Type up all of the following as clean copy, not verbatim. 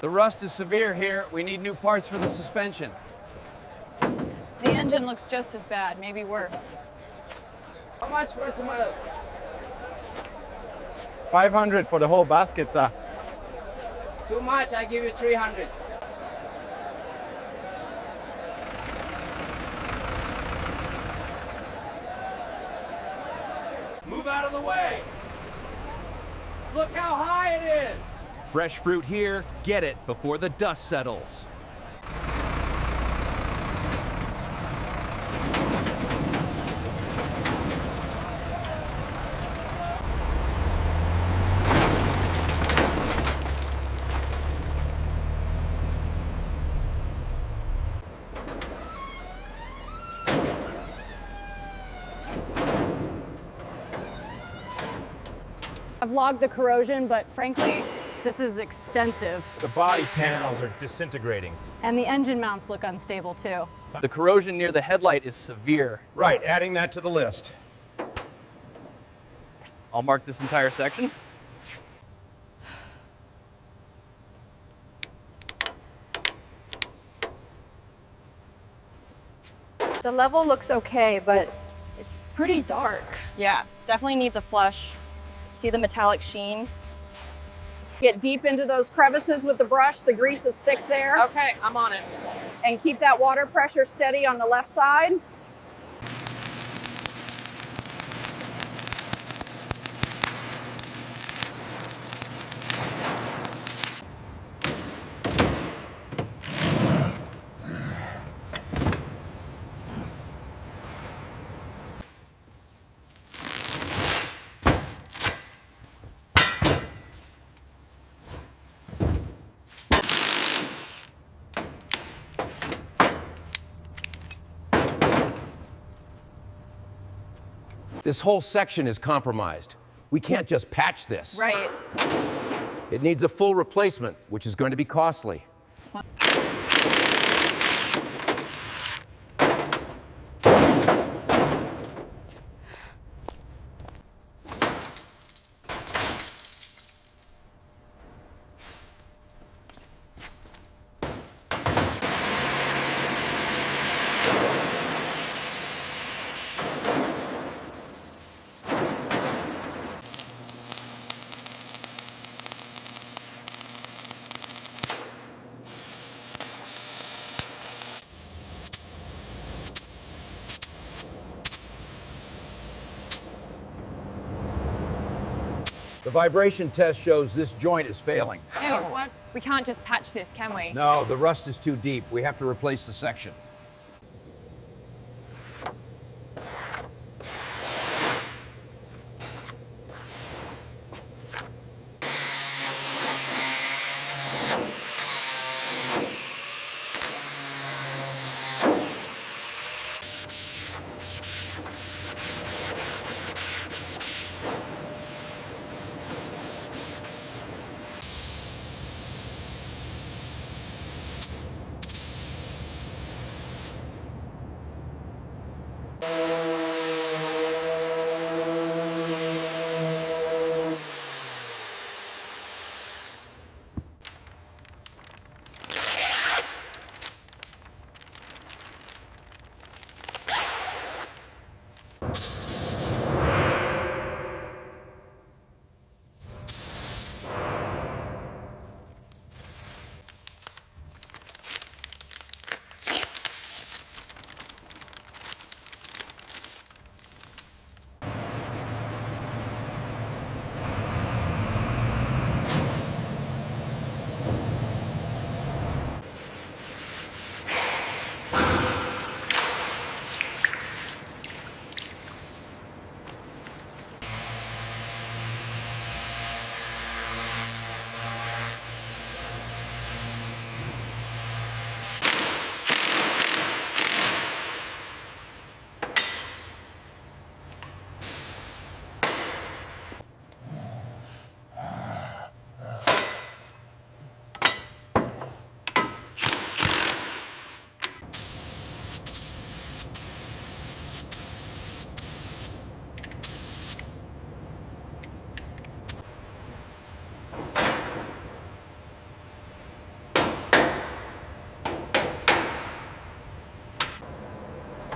The rust is severe here. We need new parts for the suspension. The engine looks just as bad, maybe worse. How much for tomato? 500 for the whole basket, sir. Too much, I give you 300. Move out of the way. Look how high it is. Fresh fruit here, get it before the dust settles. I've logged the corrosion, but frankly, this is extensive. The body panels are disintegrating. And the engine mounts look unstable too. The corrosion near the headlight is severe. Right, adding that to the list. I'll mark this entire section. The level looks okay, but it's Pretty dark. yeah, definitely needs a flush. See the metallic sheen? Get deep into those crevices with the brush. The grease is thick there. Okay, I'm on it. And keep that water pressure steady on the left side. This whole section is compromised. We can't just patch this. Right. It needs a full replacement, which is going to be costly. The vibration test shows this joint is failing. Ew, what? We can't just patch this, can we? No, the rust is too deep. We have to replace the section.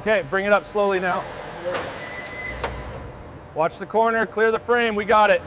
Okay, bring it up slowly now. Watch the corner, clear the frame, we got it.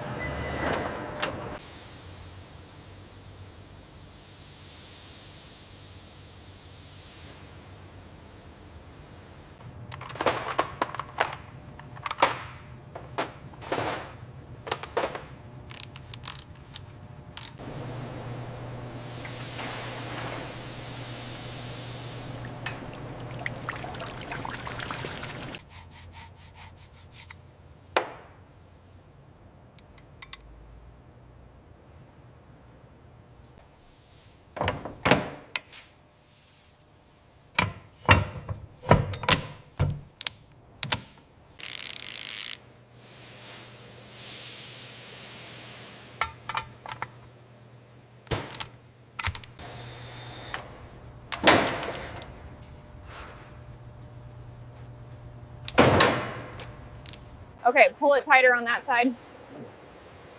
Okay, pull it tighter on that side.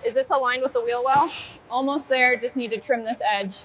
Is this aligned with the wheel well? Almost there, just need to trim this edge.